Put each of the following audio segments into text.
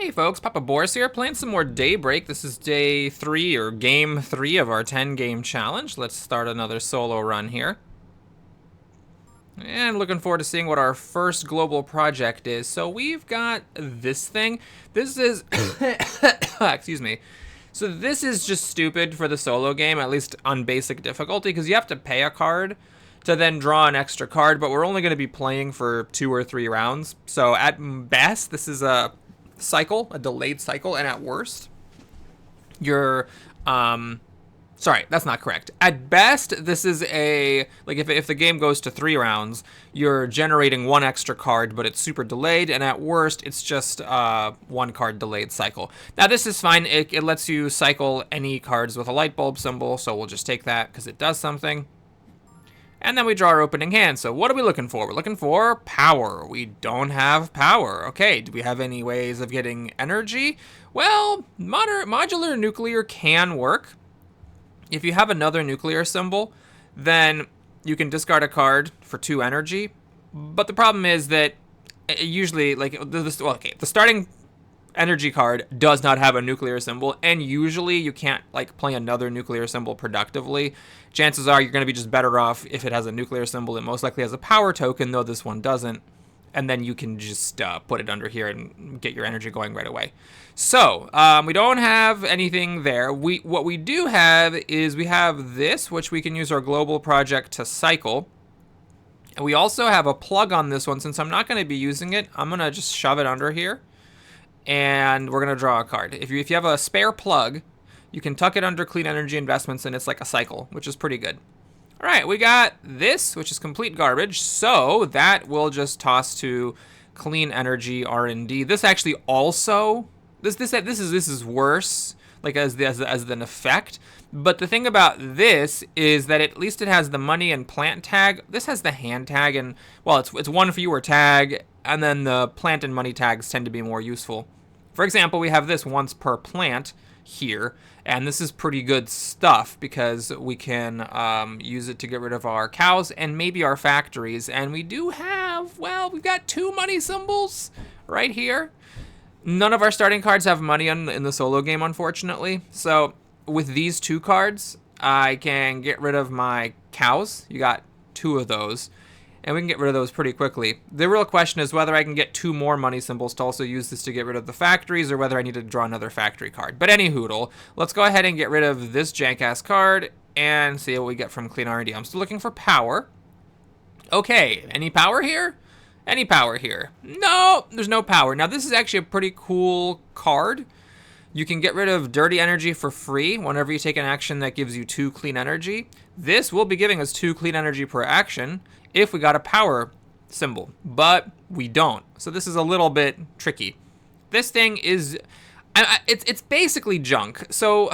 Hey folks, Papa Boris here, playing some more Daybreak. This is day 3, or game 3 of our 10-game challenge. Let's start another solo run here. And looking forward to seeing what our first global project is. So we've got this thing. This is... excuse me. So this is just stupid for the solo game, at least on basic difficulty, because you have to pay a card to then draw an extra card, but we're only going to be playing for 2 or 3 rounds. So at best, this is a cycle, a delayed cycle, and at worst, you're, sorry, that's not correct. At best, this is a, like, if the game goes to 3 rounds, you're generating 1 extra card, but it's super delayed, and at worst, it's just 1 card delayed cycle. Now, this is fine. It lets you cycle any cards with a light bulb symbol, so we'll just take that because it does something. And then we draw our opening hand. So what are we looking for? We're looking for power. We don't have power. Okay, do we have any ways of getting energy? Well, modular nuclear can work. If you have another nuclear symbol, then you can discard a card for 2 energy. But the problem is that usually, like, the starting energy card does not have a nuclear symbol, and usually you can't, like, play another nuclear symbol productively. Chances are you're going to be just better off if it has a nuclear symbol. It most likely has a power token, though this one doesn't, and then you can just put it under here and get your energy going right away. So we don't have anything there. What we do have is we have this, which we can use our global project to cycle. And we also have a plug on this one. Since I'm not going to be using it, I'm going to just shove it under here, and we're going to draw a card. If you have a spare plug, you can tuck it under clean energy investments, and it's like a cycle, which is pretty good. All right, we got this, which is complete garbage, so that will just toss to clean energy R&D. This actually also, this is worse, like as an effect. But the thing about this is that at least it has the money and plant tag. This has the hand tag, and well, it's one fewer tag, and then the plant and money tags tend to be more useful. For example, we have this once per plant here, and this is pretty good stuff because we can use it to get rid of our cows and maybe our factories. And we do have, well, we've got 2 money symbols right here. None of our starting cards have money in the solo game, unfortunately. So with these 2 cards, I can get rid of my cows. You got 2 of those, and we can get rid of those pretty quickly. The real question is whether I can get 2 more money symbols to also use this to get rid of the factories, or whether I need to draw another factory card. But any hoodle, let's go ahead and get rid of this jank-ass card and see what we get from clean R&D. I'm still looking for power. Okay, any power here? Any power here? No, there's no power. Now, this is actually a pretty cool card. You can get rid of dirty energy for free whenever you take an action that gives you 2 clean energy. This will be giving us 2 clean energy per action if we got a power symbol, but we don't. So this is a little bit tricky. This thing is, it's basically junk. So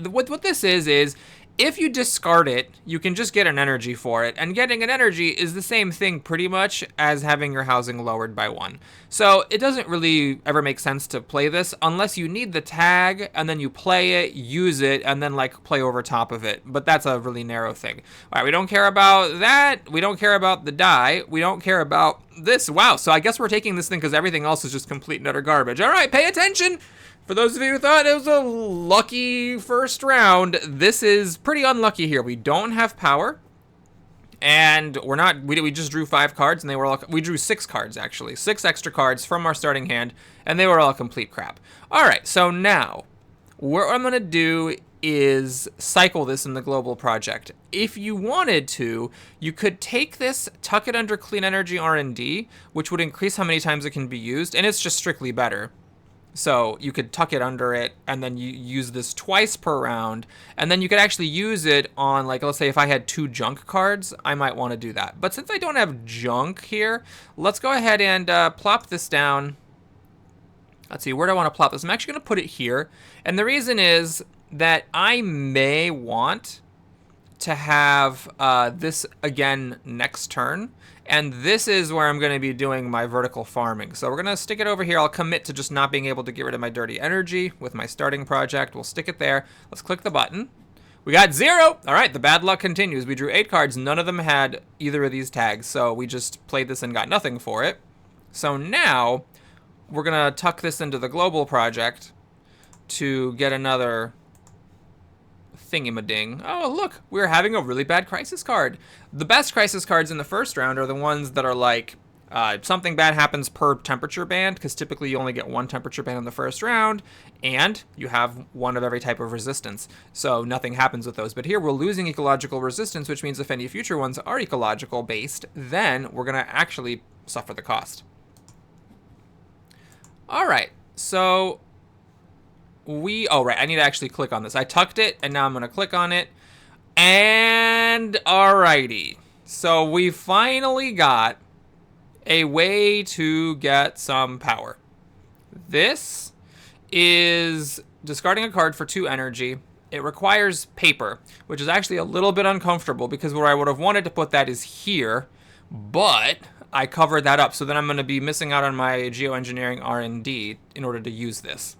what this is if you discard it, you can just get an energy for it, and getting an energy is the same thing pretty much as having your housing lowered by 1. So it doesn't really ever make sense to play this unless you need the tag, and then you play it, use it, and then like play over top of it. But that's a really narrow thing. All right, we don't care about that. We don't care about the die. We don't care about this. Wow, so I guess we're taking this thing because everything else is just complete and utter garbage. All right, pay attention. For those of you who thought it was a lucky first round, this is pretty unlucky here. We don't have power, and we just drew 5 cards, and they were all, we drew 6 cards actually, 6 extra cards from our starting hand, and they were all complete crap. All right, so now what I'm gonna do is cycle this in the global project. If you wanted to, you could take this, tuck it under clean energy R&D, which would increase how many times it can be used, and it's just strictly better. So you could tuck it under it, and then you use this twice per round, and then you could actually use it on, like, let's say if I had 2 junk cards, I might want to do that. But since I don't have junk here, let's go ahead and plop this down. Let's see, where do I want to plop this? I'm actually going to put it here, and the reason is that I may want to have this again next turn. And this is where I'm going to be doing my vertical farming. So we're going to stick it over here. I'll commit to just not being able to get rid of my dirty energy with my starting project. We'll stick it there. Let's click the button. We got 0. All right, the bad luck continues. We drew 8 cards. None of them had either of these tags. So we just played this and got nothing for it. So now we're going to tuck this into the global project to get another thingamading. Oh, look, we're having a really bad crisis card. The best crisis cards in the first round are the ones that are like something bad happens per temperature band, because typically you only get one temperature band in the first round, and you have one of every type of resistance. So nothing happens with those. But here we're losing ecological resistance, which means if any future ones are ecological based, then we're going to actually suffer the cost. All right, so oh right, I need to actually click on this. I tucked it, and now I'm going to click on it. And alrighty, so we finally got a way to get some power. This is discarding a card for 2 energy. It requires paper, which is actually a little bit uncomfortable because where I would have wanted to put that is here, but I covered that up. So then I'm going to be missing out on my geoengineering R&D in order to use this.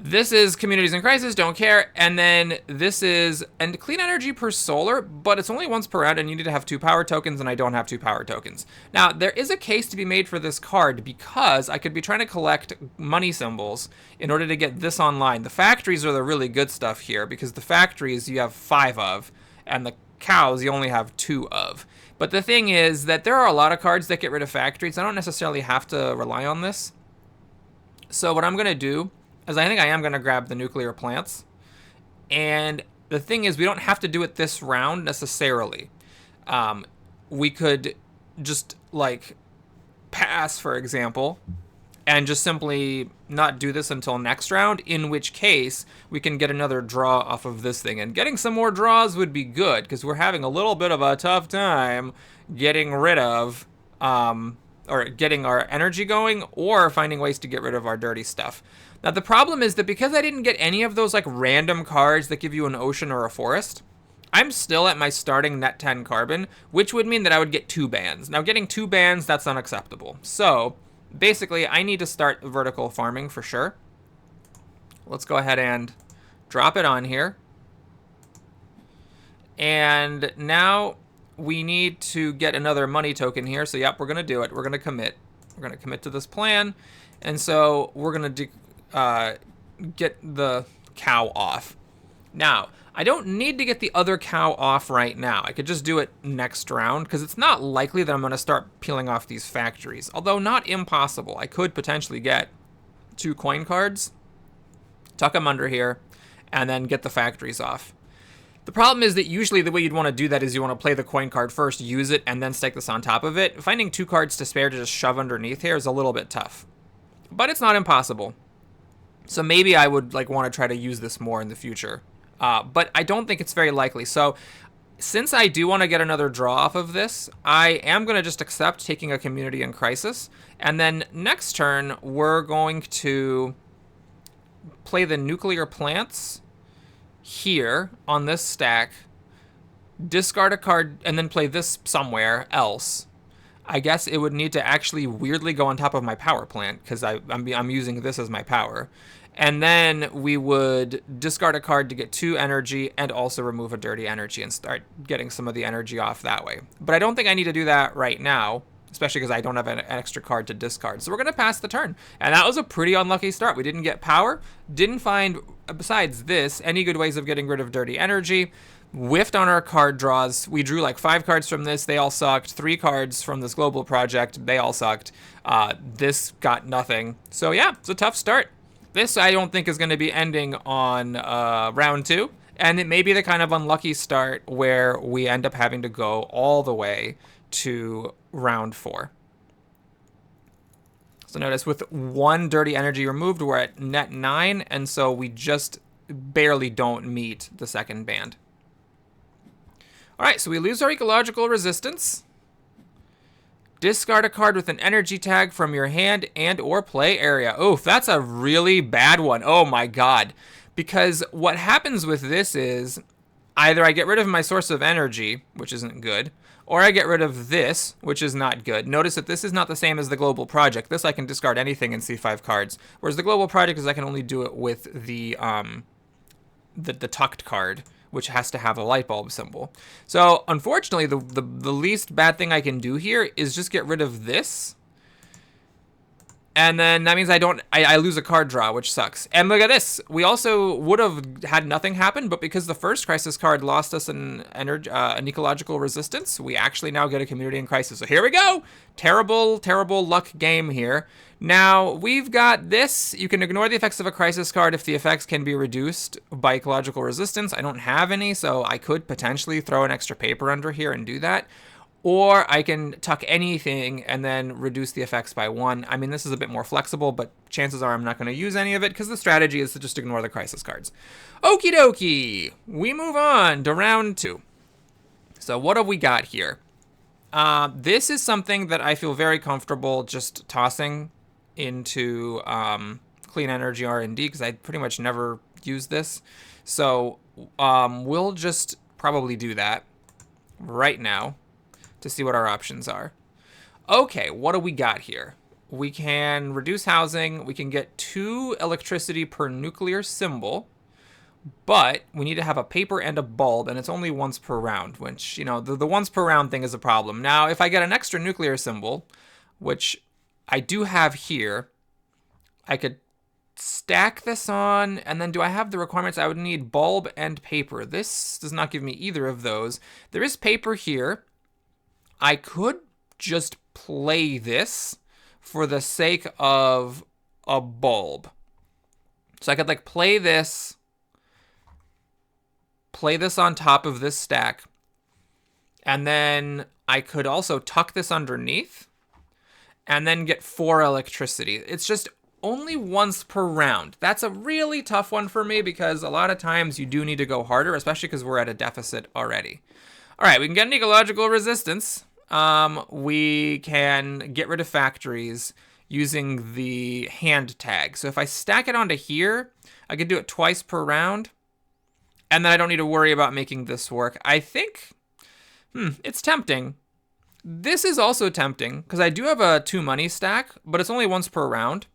This is communities in crisis, don't care. And then this is and clean energy per solar, but it's only once per round and you need to have 2 power tokens, and I don't have 2 power tokens. Now, there is a case to be made for this card because I could be trying to collect money symbols in order to get this online. The factories are the really good stuff here because the factories you have 5 of, and the cows you only have 2 of. But the thing is that there are a lot of cards that get rid of factories. I don't necessarily have to rely on this. So what I'm going to do is I think I am going to grab the nuclear plants. And the thing is, we don't have to do it this round necessarily. We could just, like, pass, for example, and just simply not do this until next round, in which case we can get another draw off of this thing. And getting some more draws would be good, because we're having a little bit of a tough time getting rid of, or getting our energy going, or finding ways to get rid of our dirty stuff. Now, the problem is that because I didn't get any of those like random cards that give you an ocean or a forest, I'm still at my starting net 10 carbon, which would mean that I would get 2 bands. Now, getting 2 bands, that's unacceptable. So, basically, I need to start vertical farming for sure. Let's go ahead and drop it on here. And now we need to get another money token here. So, yep, we're going to do it. We're going to commit. We're going to commit to this plan. And so we're going to get the cow off. Now, I don't need to get the other cow off right now. I could just do it next round because it's not likely that I'm going to start peeling off these factories. Although not impossible. I could potentially get 2 coin cards, tuck them under here, and then get the factories off. The problem is that usually the way you'd want to do that is you want to play the coin card first, use it, and then stake this on top of it. Finding 2 cards to spare to just shove underneath here is a little bit tough. But it's not impossible. So maybe I would like want to try to use this more in the future. But I don't think it's very likely. So since I do want to get another draw off of this, I am going to just accept taking a community in crisis. And then next turn, we're going to play the nuclear plants here on this stack, discard a card, and then play this somewhere else. I guess it would need to actually weirdly go on top of my power plant because I'm using this as my power. And then we would discard a card to get 2 energy and also remove a dirty energy and start getting some of the energy off that way. But I don't think I need to do that right now, especially because I don't have an extra card to discard. So we're going to pass the turn. And that was a pretty unlucky start. We didn't get power, didn't find, besides this, any good ways of getting rid of dirty energy. Whiffed on our card draws. We drew like 5 cards from this. They all sucked. 3 cards from this global project. They all sucked. This got nothing. So yeah, it's a tough start. This I don't think is going to be ending on round 2. And it may be the kind of unlucky start where we end up having to go all the way to round 4. So notice with 1 dirty energy removed, we're at net 9. And so we just barely don't meet the second band. All right, so we lose our ecological resistance. Discard a card with an energy tag from your hand and or play area. Oof, that's a really bad one. Oh my god. Because what happens with this is either I get rid of my source of energy, which isn't good, or I get rid of this, which is not good. Notice that this is not the same as the global project. This I can discard anything and see 5 cards. Whereas the global project is I can only do it with the tucked card, which has to have a light bulb symbol. So unfortunately, the least bad thing I can do here is just get rid of this And then that means I lose a card draw, which sucks. And look at this. We also would have had nothing happen, but because the first crisis card lost us an ecological resistance, we actually now get a community in crisis. So here we go. Terrible, terrible luck game here. Now, we've got this. You can ignore the effects of a crisis card if the effects can be reduced by ecological resistance. I don't have any, so I could potentially throw an extra paper under here and do that. Or I can tuck anything and then reduce the effects by 1. I mean, this is a bit more flexible, but chances are I'm not going to use any of it because the strategy is to just ignore the crisis cards. Okie dokie. We move on to round 2. So what have we got here? This is something that I feel very comfortable just tossing into clean energy R&D because I pretty much never use this. So we'll just probably do that right now to see what our options are. Okay, what do we got here? We can reduce housing. We can get 2 electricity per nuclear symbol, but we need to have a paper and a bulb, and it's only once per round, which, you know, the once per round thing is a problem. Now, if I get an extra nuclear symbol, which I do have here, I could stack this on, and then do I have the requirements? I would need bulb and paper. This does not give me either of those. There is paper here. I could just play this for the sake of a bulb. So I could like play this on top of this stack, and then I could also tuck this underneath and then get 4 electricity. It's just only once per round. That's a really tough one for me because a lot of times you do need to go harder, especially because we're at a deficit already. All right, we can get an ecological resistance. We can get rid of factories using the hand tag. So if I stack it onto here, I could do it twice per round, and then I don't need to worry about making this work. I think, it's tempting. This is also tempting, because I do have a 2 money stack, but it's only once per round.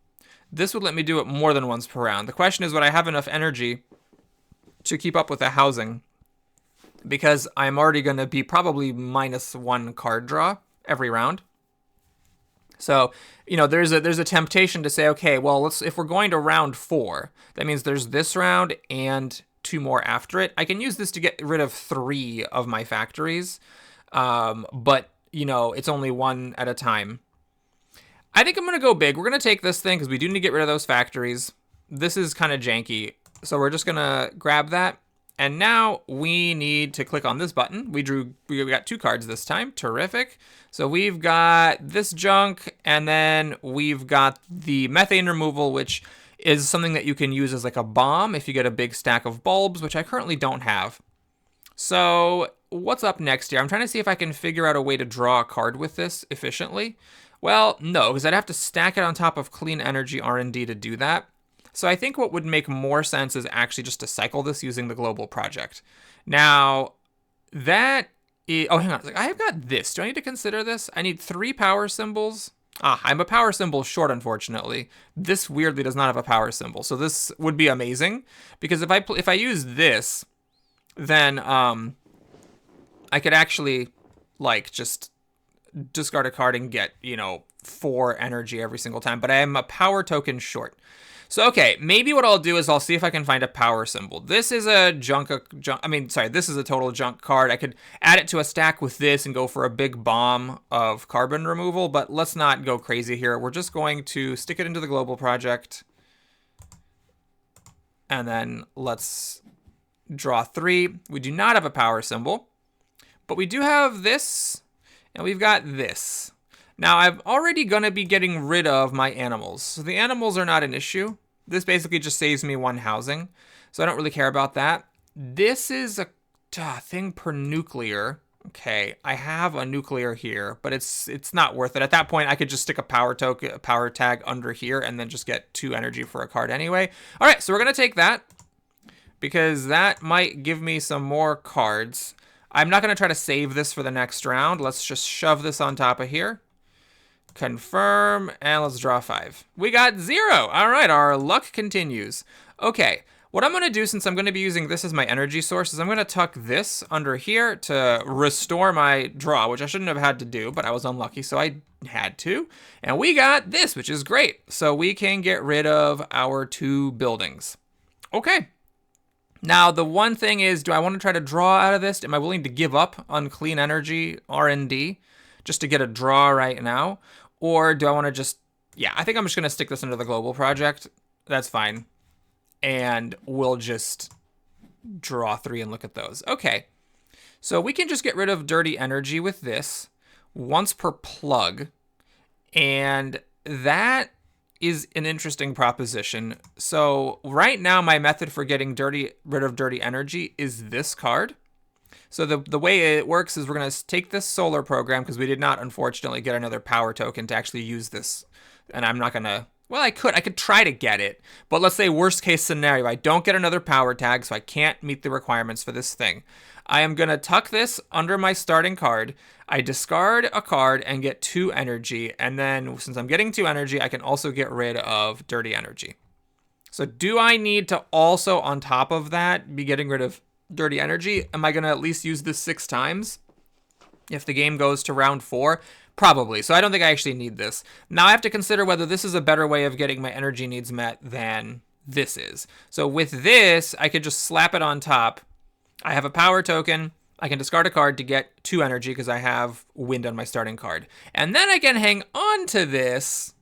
This would let me do it more than once per round. The question is, would I have enough energy to keep up with the housing? Because I'm already going to be probably -1 card draw every round. So, you know, there's a temptation to say, okay, well, if we're going to round 4, that means there's this round and 2 more after it. I can use this to get rid of 3 of my factories, but, you know, it's only 1 at a time. I think I'm going to go big. We're going to take this thing because we do need to get rid of those factories. This is kind of janky, so we're just going to grab that. And now we need to click on this button. We got 2 cards this time. Terrific. So we've got this junk, and then we've got the methane removal, which is something that you can use as like a bomb if you get a big stack of bulbs, which I currently don't have. So what's up next here? I'm trying to see if I can figure out a way to draw a card with this efficiently. Well, no, because I'd have to stack it on top of clean energy R&D to do that. So I think what would make more sense is actually just to cycle this using the global project. Now, that is... Oh, hang on. I have got this. Do I need to consider this? I need 3 power symbols. I'm a power symbol short, unfortunately. This weirdly does not have a power symbol. So this would be amazing. Because if I use this, then I could actually, like, just discard a card and get, you know, 4 energy every single time. But I am a power token short. So, okay, maybe what I'll do is I'll see if I can find a power symbol. This is a this is a total junk card. I could add it to a stack with this and go for a big bomb of carbon removal, but let's not go crazy here. We're just going to stick it into the global project. And then let's draw 3. We do not have a power symbol, but we do have this, and we've got this. Now, I'm already going to be getting rid of my animals. So the animals are not an issue. This basically just saves me 1 housing. So I don't really care about that. This is a thing per nuclear. Okay, I have a nuclear here, but it's not worth it. At that point, I could just stick a power tag under here and then just get 2 energy for a card anyway. All right, so we're going to take that because that might give me some more cards. I'm not going to try to save this for the next round. Let's just shove this on top of here. Confirm, and let's draw 5. We got 0. All right, our luck continues. Okay, What I'm going to do, since I'm going to be using this as my energy source, is I'm going to tuck this under here to restore my draw, which I shouldn't have had to do, but I was unlucky, so I had to. And we got this, which is great. So we can get rid of our 2 buildings. Okay. Now, the one thing is, do I want to try to draw out of this? Am I willing to give up on clean energy, R&D, just to get a draw right now? Or do I want to just, yeah, I think I'm just going to stick this into the global project. That's fine. And we'll just draw 3 and look at those. Okay, so we can just get rid of dirty energy with this once per plug. And that is an interesting proposition. So right now, my method for getting rid of dirty energy is this card. So the way it works is we're going to take this solar program, because we did not, unfortunately, get another power token to actually use this. And I'm not going to... Well, I could try to get it, but let's say worst case scenario, I don't get another power tag, so I can't meet the requirements for this thing. I am going to tuck this under my starting card. I discard a card and get 2 energy, and then since I'm getting 2 energy, I can also get rid of dirty energy. So do I need to also, on top of that, be getting rid of dirty energy? Am I going to at least use this 6 times if the game goes to round 4? Probably. So I don't think I actually need this. Now I have to consider whether this is a better way of getting my energy needs met than this is. So with this, I could just slap it on top. I have a power token. I can discard a card to get 2 energy because I have wind on my starting card. And then I can hang on to this,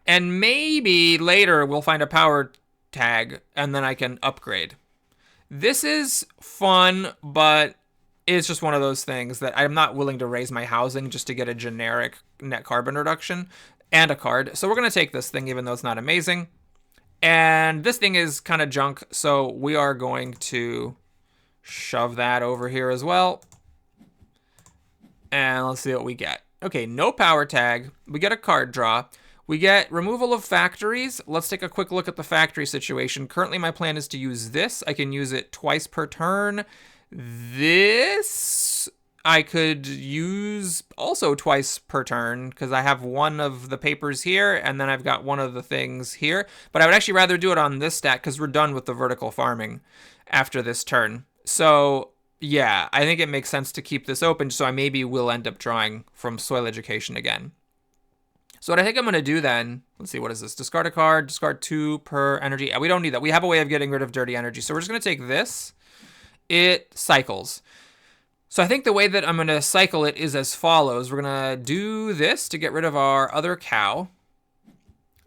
and maybe later we'll find a power tag, and then I can upgrade. This is fun, but it's just one of those things that I'm not willing to raise my housing just to get a generic net carbon reduction and a card. So we're going to take this thing, even though it's not amazing. And this thing is kind of junk, so we are going to shove that over here as well. And let's see what we get. Okay, no power tag. We get a card draw. We get removal of factories. Let's take a quick look at the factory situation. Currently, my plan is to use this. I can use it twice per turn. This I could use also twice per turn because I have one of the papers here and then I've got one of the things here. But I would actually rather do it on this stack because we're done with the vertical farming after this turn. So yeah, I think it makes sense to keep this open, so I maybe will end up drawing from soil education again. So what I think I'm going to do then, let's see, what is this? Discard a card, discard 2 per energy. Yeah, we don't need that. We have a way of getting rid of dirty energy. So we're just going to take this. It cycles. So I think the way that I'm going to cycle it is as follows. We're going to do this to get rid of our other cow.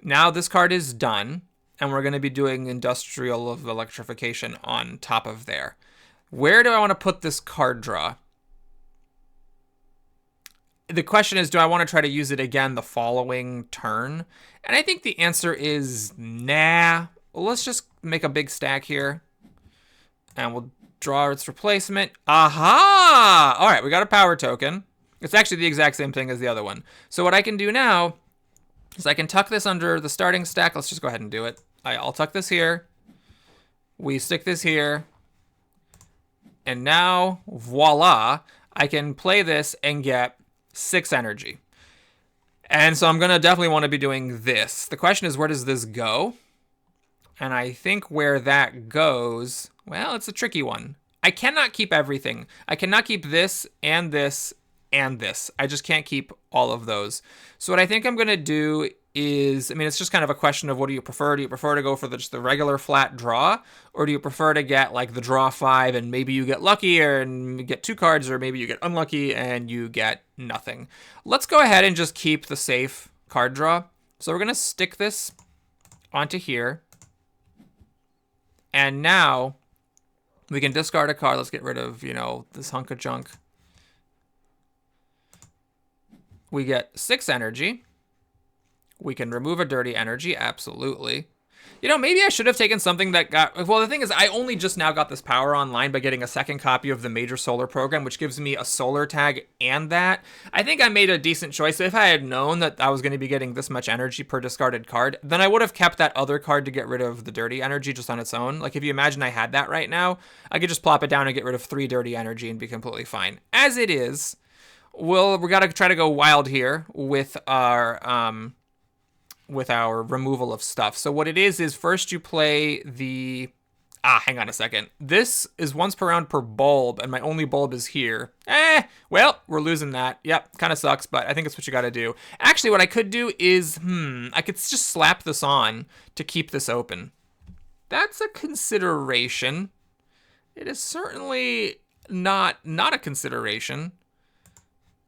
Now this card is done, and we're going to be doing industrial of electrification on top of there. Where do I want to put this card draw? The question is, do I want to try to use it again the following turn? And I think the answer is nah. Well, let's just make a big stack here. And we'll draw its replacement. Aha! All right, we got a power token. It's actually the exact same thing as the other one. So what I can do now is I can tuck this under the starting stack. Let's just go ahead and do it. I'll tuck this here. We stick this here. And now, voila, I can play this and get 6 energy. And so I'm going to definitely want to be doing this. The question is, where does this go? And I think where that goes, well, it's a tricky one. I cannot keep everything. I cannot keep this and this and this. I just can't keep all of those. So what I think I'm going to do is, I mean, it's just kind of a question of what do you prefer? Do you prefer to go for just the regular flat draw? Or do you prefer to get like the draw 5 and maybe you get lucky and get 2 cards, or maybe you get unlucky and you get nothing? Let's go ahead and just keep the safe card draw. So we're going to stick this onto here. And now we can discard a card. Let's get rid of, this hunk of junk. We get 6 energy. We can remove a dirty energy, absolutely. Maybe I should have taken something that got... Well, the thing is, I only just now got this power online by getting a second copy of the Major Solar Program, which gives me a solar tag and that. I think I made a decent choice. If I had known that I was going to be getting this much energy per discarded card, then I would have kept that other card to get rid of the dirty energy just on its own. Like, if you imagine I had that right now, I could just plop it down and get rid of 3 dirty energy and be completely fine. As it is, we got to try to go wild here with our removal of stuff. So what it is first you play the hang on a second. This is once per round per bulb, and my only bulb is here. Well, we're losing that. Yep, kind of sucks, but I think it's what you gotta do. Actually, what I could do is, I could just slap this on to keep this open. That's a consideration. It is certainly not a consideration.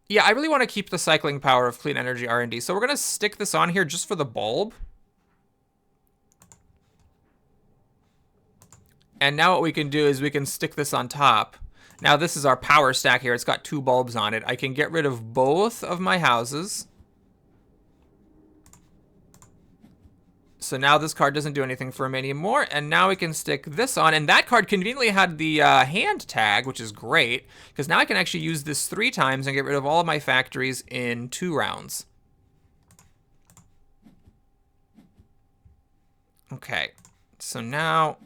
Yeah, I really want to keep the cycling power of clean energy R&D, so we're gonna stick this on here just for the bulb. And now what we can do is we can stick this on top. Now this is our power stack here. It's got 2 bulbs on it. I can get rid of both of my houses. So now this card doesn't do anything for me anymore. And now we can stick this on. And that card conveniently had the hand tag, which is great. Because now I can actually use this 3 times and get rid of all of my factories in 2 rounds. Okay. So now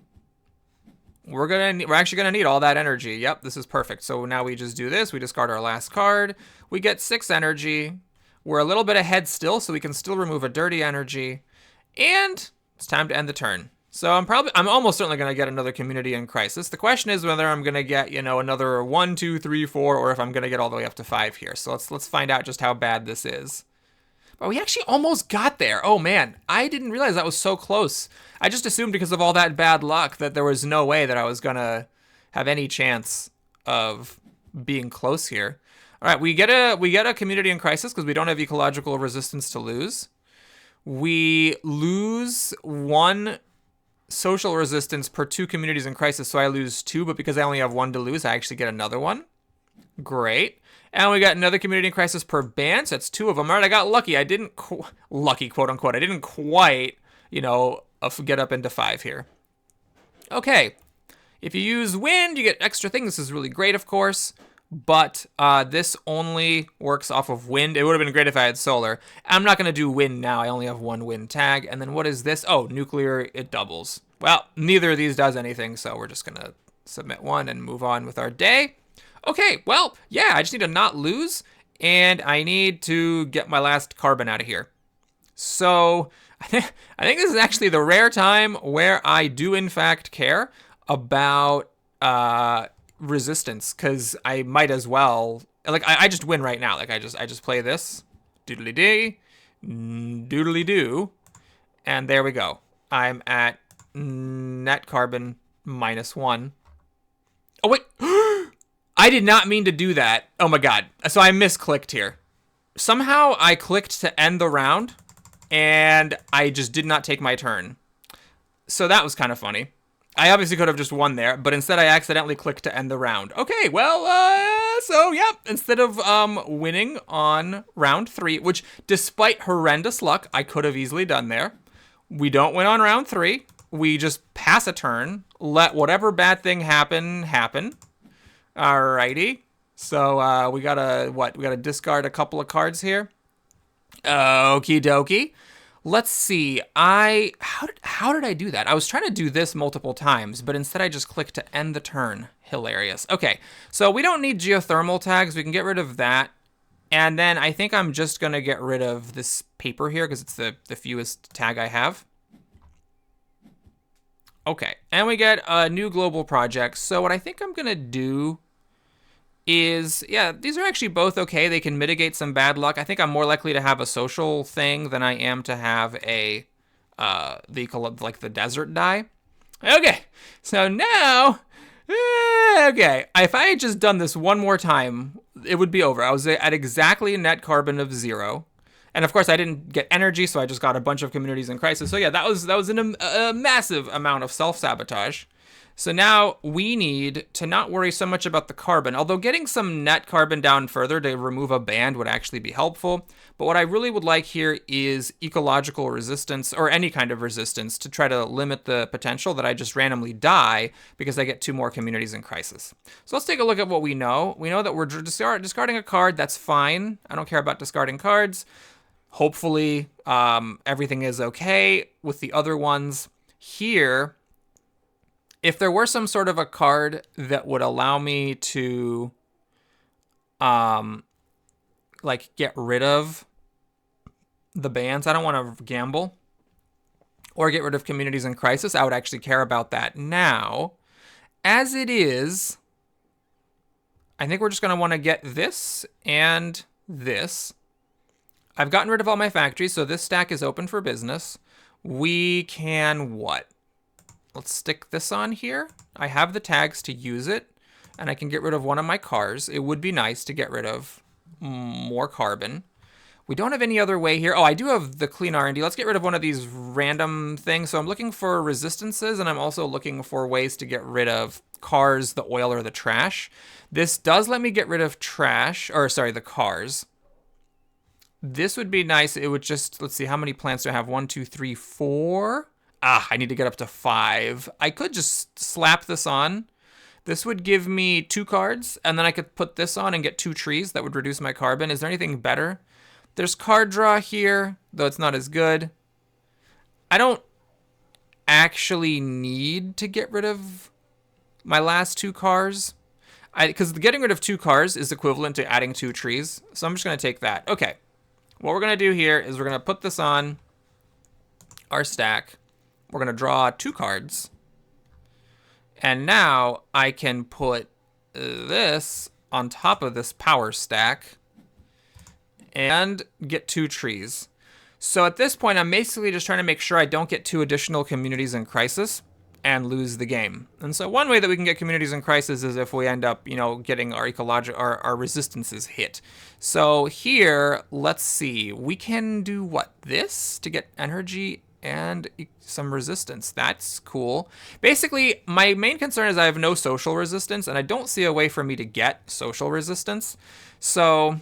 we're actually gonna need all that energy. Yep, this is perfect. So now we just do this. We discard our last card. We get 6 energy. We're a little bit ahead still, so we can still remove a dirty energy. And it's time to end the turn. So I'm almost certainly gonna get another community in crisis. The question is whether I'm gonna get, another 1, 2, 3, 4, or if I'm gonna get all the way up to 5 here. So let's find out just how bad this is. But we actually almost got there. Oh man, I didn't realize that was so close. I just assumed because of all that bad luck that there was no way that I was gonna have any chance of being close here. All right, we get a community in crisis because we don't have ecological resistance to lose. We lose 1 social resistance per 2 communities in crisis, so I lose 2, but because I only have 1 to lose, I actually get another one. Great. And we got another community in crisis per band, so that's 2 of them. All right, I got lucky. I didn't, lucky, quote unquote. I didn't quite, get up into 5 here. Okay. If you use wind, you get extra things. This is really great, of course. But this only works off of wind. It would have been great if I had solar. I'm not going to do wind now. I only have 1 wind tag. And then what is this? Oh, nuclear, it doubles. Well, neither of these does anything, so we're just going to submit 1 and move on with our day. Okay, well, yeah, I just need to not lose, and I need to get my last carbon out of here. So I think this is actually the rare time where I do, in fact, care about resistance, because I might as well, like, I just win right now. Like, I just play this, doodly-dee, doodly-doo, and there we go. I'm at net carbon -1. Oh, wait. I did not mean to do that. Oh my god. So I misclicked here. Somehow I clicked to end the round, and I just did not take my turn. So that was kind of funny. I obviously could have just won there, but instead I accidentally clicked to end the round. Okay, well, so yeah, instead of winning on round 3, which despite horrendous luck, I could have easily done there, we don't win on round 3. We just pass a turn, let whatever bad thing happen. Alrighty. So we gotta discard a couple of cards here. Okie dokie. Let's see. How did I do that? I was trying to do this multiple times, but instead I just clicked to end the turn. Hilarious. Okay, so we don't need geothermal tags. We can get rid of that. And then I think I'm just gonna get rid of this paper here because it's the fewest tag I have. Okay, and we get a new global project. So what I think I'm gonna do is, yeah, these are actually both okay. They can mitigate some bad luck. I think I'm more likely to have a social thing than I am to have a, the desert die. Okay, so now, okay, if I had just done this one more time, it would be over. I was at exactly net carbon of 0. And of course, I didn't get energy, so I just got a bunch of communities in crisis. So yeah, that was a massive amount of self-sabotage. So now we need to not worry so much about the carbon, although getting some net carbon down further to remove a band would actually be helpful. But what I really would like here is ecological resistance, or any kind of resistance, to try to limit the potential that I just randomly die because I get 2 more communities in crisis. So let's take a look at what we know. We know that we're discarding a card. That's fine. I don't care about discarding cards. Hopefully everything is okay with the other ones. Here, if there were some sort of a card that would allow me to like get rid of the bands, I don't want to gamble. or get rid of communities in crisis. I would actually care about that now. As it is, I think we're just going to want to get this and this. I've gotten rid of all my factories, so this stack is open for business. We can what? Let's stick this on here. I have the tags to use it, and I can get rid of one of my cars. It would be nice to get rid of more carbon. We don't have any other way here. Oh, I do have the clean R&D. Let's get rid of one of these random things. So I'm looking for resistances, and I'm also looking for ways to get rid of cars, the oil, or the trash. This does let me get rid of trash, or sorry, the cars. This would be nice. It would just, let's see, how many plants do I have? 1, 2, 3, 4. Ah, I need to get up to 5. I could just slap this on. This would give me 2 cards, and then I could put this on and get 2 trees. That would reduce my carbon. Is there anything better? There's card draw here, though it's not as good. I don't actually need to get rid of my last 2 cars, because getting rid of 2 cars is equivalent to adding 2 trees. So I'm just going to take that. Okay. What we're going to do here is we're going to put this on our stack. We're going to draw 2 cards. And now I can put this on top of this power stack and get 2 trees. So at this point, I'm basically just trying to make sure I don't get 2 additional communities in crisis and lose the game. And so one way that we can get communities in crisis is if we end up, getting our our resistances hit. So here, let's see, we can do what? This to get energy and some resistance. That's cool. Basically, my main concern is I have no social resistance, and I don't see a way for me to get social resistance. So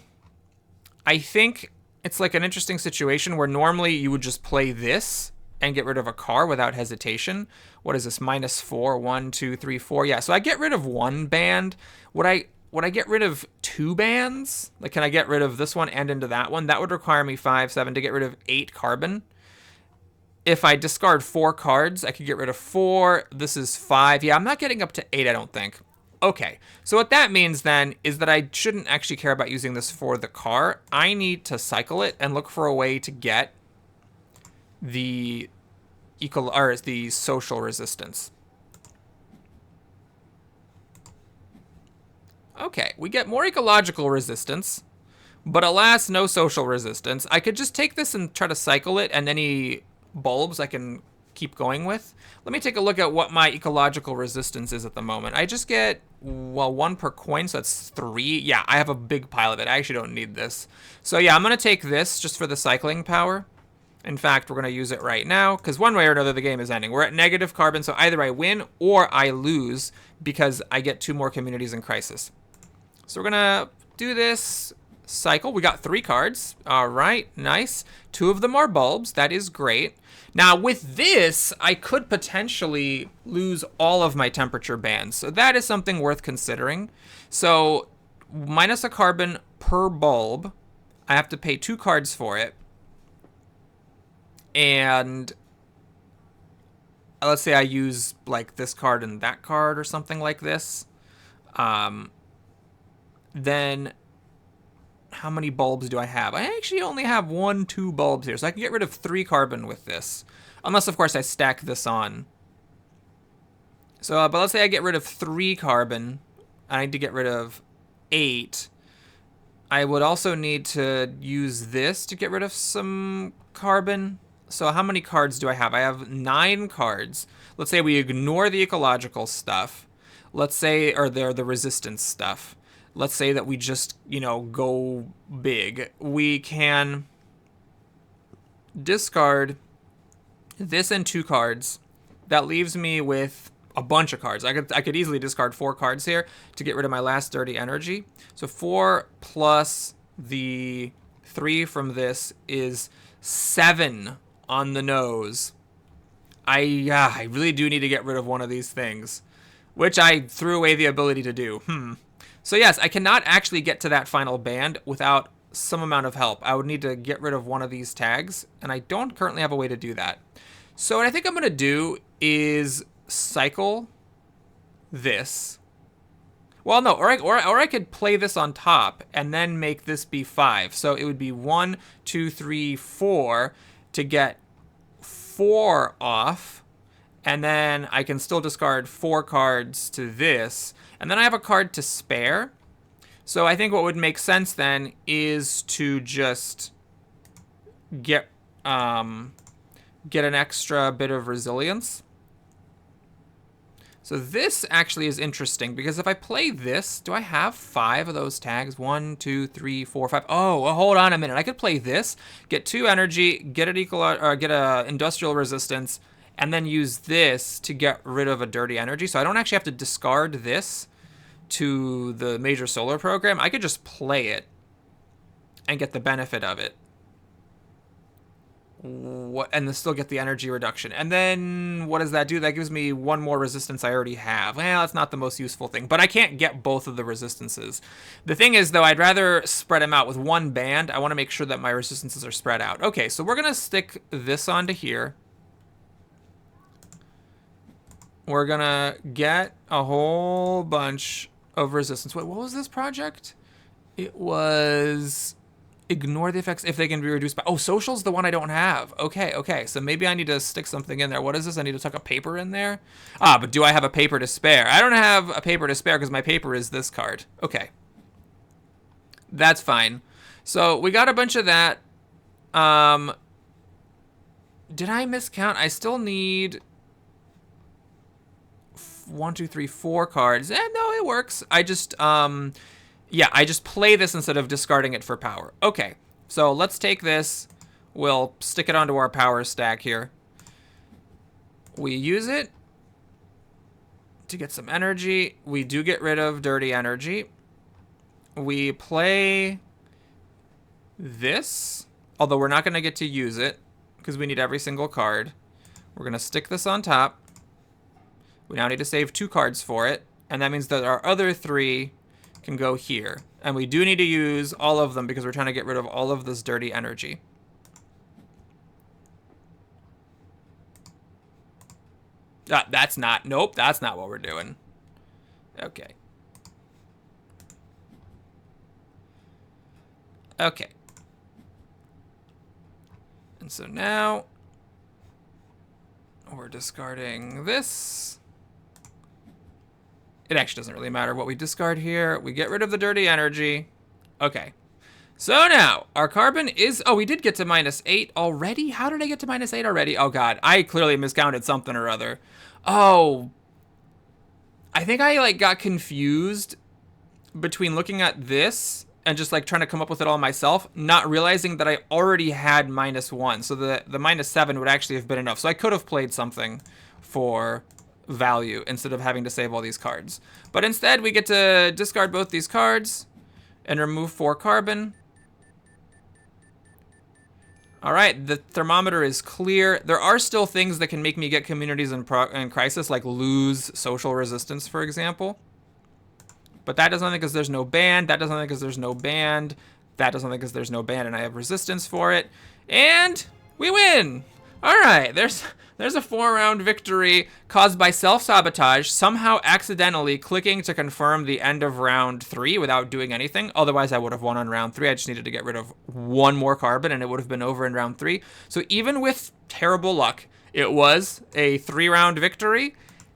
I think it's like an interesting situation where normally you would just play this and get rid of a car without hesitation. What is this? -4, 1, 2, 3, 4. Yeah, so I get rid of 1 band. Would I get rid of 2 bands? Like, can I get rid of this one and into that one? That would require me 5, 7 to get rid of 8 carbon. If I discard 4 cards, I could get rid of 4. This is 5. Yeah, I'm not getting up to 8, I don't think. Okay, so what that means then is that I shouldn't actually care about using this for the car. I need to cycle it and look for a way to get the social resistance. Okay, we get more ecological resistance, but alas, no social resistance. I could just take this and try to cycle it, and any bulbs I can keep going with. Let me take a look at what my ecological resistance is at the moment. I just get, well, 1 per coin, so that's 3. Yeah, I have a big pile of it. I actually don't need this. So yeah, I'm going to take this just for the cycling power. In fact, we're going to use it right now, because one way or another, the game is ending. We're at negative carbon, so either I win or I lose because I get 2 more communities in crisis. So we're going to do this cycle. We got 3 cards. All right, nice. 2 of them are bulbs. That is great. Now, with this, I could potentially lose all of my temperature bands. So that is something worth considering. So minus a carbon per bulb. I have to pay 2 cards for it. And let's say I use like this card and that card or something like this. Then how many bulbs do I have? I actually only have 1, 2 bulbs here. So I can get rid of 3 carbon with this. Unless, of course, I stack this on. So, but let's say I get rid of 3 carbon. I need to get rid of 8. I would also need to use this to get rid of some carbon. So how many cards do I have? I have 9 cards. Let's say we ignore the ecological stuff. Let's say, or the resistance stuff. Let's say that we just, go big. We can discard this and 2 cards. That leaves me with a bunch of cards. I could easily discard 4 cards here to get rid of my last dirty energy. So 4 plus the 3 from this is 7 on the nose. I really do need to get rid of one of these things, which I threw away the ability to do. So yes, I cannot actually get to that final band without some amount of help. I would need to get rid of one of these tags, and I don't currently have a way to do that. So what I think I'm going to do is cycle this. Well, no, or I could play this on top and then make this be 5. So it would be 1, 2, 3, 4 to get 4 off, and then I can still discard 4 cards to this, and then I have a card to spare. So I think what would make sense then is to just get an extra bit of resilience. So this actually is interesting, because if I play this, do I have 5 of those tags? 1, 2, 3, 4, 5. Oh, well, hold on a minute. I could play this, get 2 energy, get a industrial resistance, and then use this to get rid of a dirty energy. So I don't actually have to discard this to the major solar program. I could just play it and get the benefit of it. And then still get the energy reduction. And then what does that do? That gives me 1 more resistance I already have. Well, that's not the most useful thing, but I can't get both of the resistances. The thing is, though, I'd rather spread them out with 1 band. I want to make sure that my resistances are spread out. Okay, so we're going to stick this onto here. We're going to get a whole bunch of resistance. Wait, what was this project? It was... Ignore the effects if they can be reduced by... Oh, social's the one I don't have. Okay. So maybe I need to stick something in there. What is this? I need to tuck a paper in there? Ah, but do I have a paper to spare? I don't have a paper to spare because my paper is this card. Okay. That's fine. So we got a bunch of that. Did I miscount? I still need 1, 2, 3, 4 cards. No, it works. I just... Yeah, I just play this instead of discarding it for power. Okay, so let's take this. We'll stick it onto our power stack here. We use it to get some energy. We do get rid of dirty energy. We play this, although we're not going to get to use it because we need every single card. We're going to stick this on top. We now need to save 2 cards for it, and that means that our other 3... can go here. And we do need to use all of them because we're trying to get rid of all of this dirty energy. That's not what we're doing. Okay. Okay. And so now we're discarding this. It actually doesn't really matter what we discard here. We get rid of the dirty energy. Okay. So now, our carbon is... Oh, we did get to -8 already? How did I get to -8 already? Oh, God. I clearly miscounted something or other. Oh. I think I, like, got confused between looking at this and just, like, trying to come up with it all myself, not realizing that I already had -1. So the -7 would actually have been enough. So I could have played something for... value instead of having to save all these cards. But instead, we get to discard both these cards and remove 4 carbon. All right, the thermometer is clear. There are still things that can make me get communities in crisis, like lose social resistance, for example. But that does nothing because there's no band. That does nothing because there's no band. That does nothing because there's no band, and I have resistance for it. And we win! All right, there's a 4-round victory caused by self-sabotage, somehow accidentally clicking to confirm the end of round 3 without doing anything. Otherwise, I would have won on round 3. I just needed to get rid of 1 more carbon, and it would have been over in round 3. So even with terrible luck, it was a 3-round victory.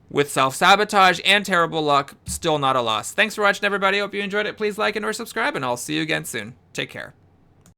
With self-sabotage and terrible luck, still not a loss. Thanks for watching, everybody. Hope you enjoyed it. Please like and or subscribe, and I'll see you again soon. Take care.